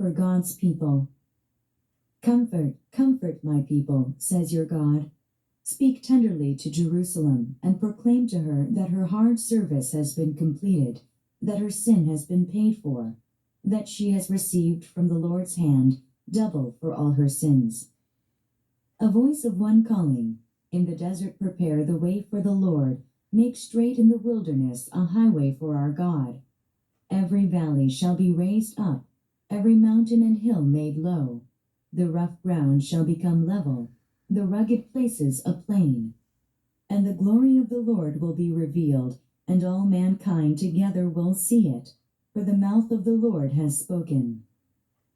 for God's people. Comfort, comfort my people, says your God. Speak tenderly to Jerusalem and proclaim to her that her hard service has been completed, that her sin has been paid for, that she has received from the Lord's hand double for all her sins. A voice of one calling, in the desert prepare the way for the Lord, make straight in the wilderness a highway for our God. Every valley shall be raised up, every mountain and hill made low. The rough ground shall become level, the rugged places a plain. And the glory of the Lord will be revealed, and all mankind together will see it, for the mouth of the Lord has spoken.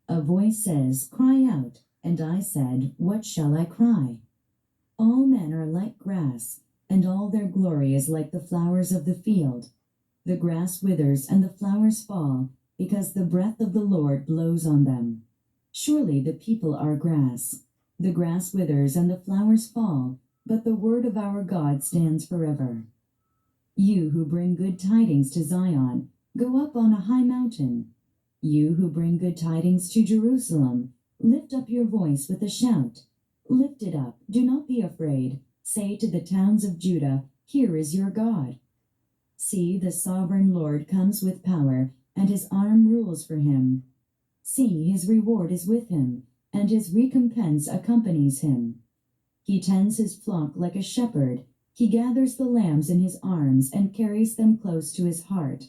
A voice says, Cry out, and I said, What shall I cry? All men are like grass, and all their glory is like the flowers of the field. The grass withers and the flowers fall, because the breath of the Lord blows on them. Surely the people are grass. The grass withers and the flowers fall, but the word of our God stands forever. You who bring good tidings to Zion, go up on a high mountain. You who bring good tidings to Jerusalem, lift up your voice with a shout. Lift it up, do not be afraid. Say to the towns of Judah, Here is your God. See, the sovereign Lord comes with power, and his arm rules for him. See, his reward is with him, and his recompense accompanies him. He tends his flock like a shepherd. He gathers the lambs in his arms and carries them close to his heart.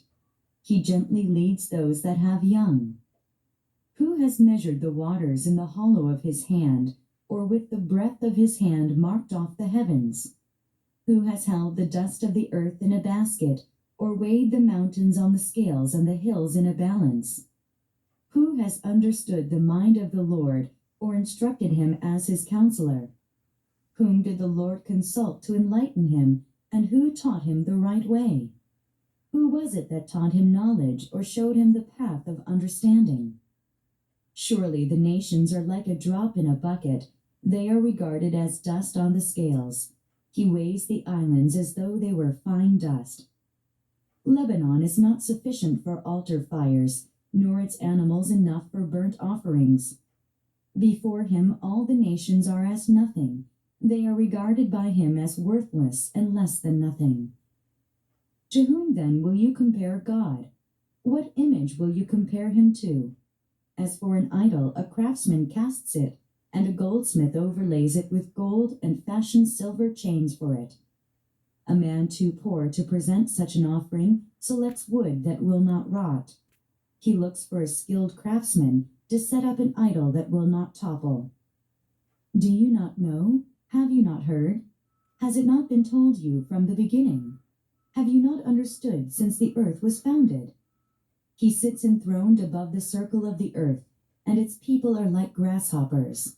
He gently leads those that have young. Who has measured the waters in the hollow of his hand, or with the breadth of his hand marked off the heavens? Who has held the dust of the earth in a basket, or weighed the mountains on the scales and the hills in a balance? Who has understood the mind of the Lord, or instructed him as his counselor? Whom did the Lord consult to enlighten him, and who taught him the right way? Who was it that taught him knowledge, or showed him the path of understanding? Surely the nations are like a drop in a bucket. They are regarded as dust on the scales. He weighs the islands as though they were fine dust. Lebanon is not sufficient for altar fires, nor its animals enough for burnt offerings. Before him all the nations are as nothing. They are regarded by him as worthless and less than nothing. To whom then will you compare God? What image will you compare him to? As for an idol, a craftsman casts it, and a goldsmith overlays it with gold and fashions silver chains for it. A man too poor to present such an offering selects wood that will not rot. He looks for a skilled craftsman to set up an idol that will not topple. Do you not know? Have you not heard? Has it not been told you from the beginning? Have you not understood since the earth was founded? He sits enthroned above the circle of the earth, and its people are like grasshoppers.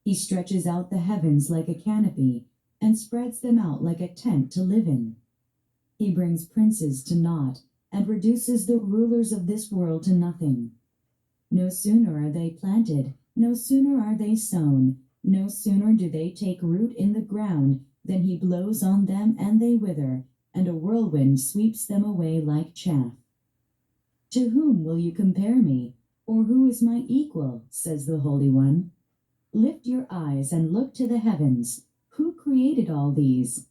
He stretches out the heavens like a canopy, and spreads them out like a tent to live in. He brings princes to naught, and reduces the rulers of this world to nothing. No sooner are they planted, no sooner are they sown, no sooner do they take root in the ground, than he blows on them and they wither, and a whirlwind sweeps them away like chaff. To whom will you compare me, or who is my equal, says the Holy One? Lift your eyes and look to the heavens. Who created all these?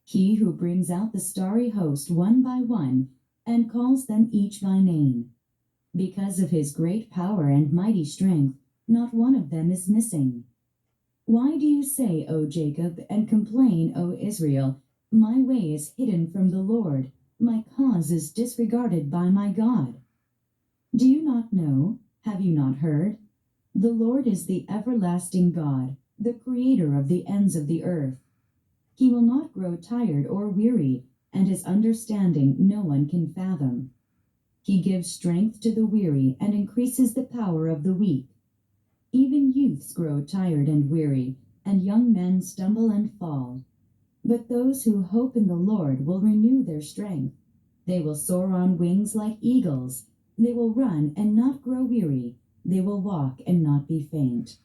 He who brings out the starry host one by one, and calls them each by name. Because of his great power and mighty strength, not one of them is missing. Why do you say, O Jacob, and complain, O Israel, my way is hidden from the Lord, my cause is disregarded by my God? Do you not know? Have you not heard? The Lord is the everlasting God, the creator of the ends of the earth. He will not grow tired or weary, and his understanding no one can fathom. He gives strength to the weary and increases the power of the weak. Even youths grow tired and weary, and young men stumble and fall. But those who hope in the Lord will renew their strength. They will soar on wings like eagles. They will run and not grow weary. They will walk and not be faint.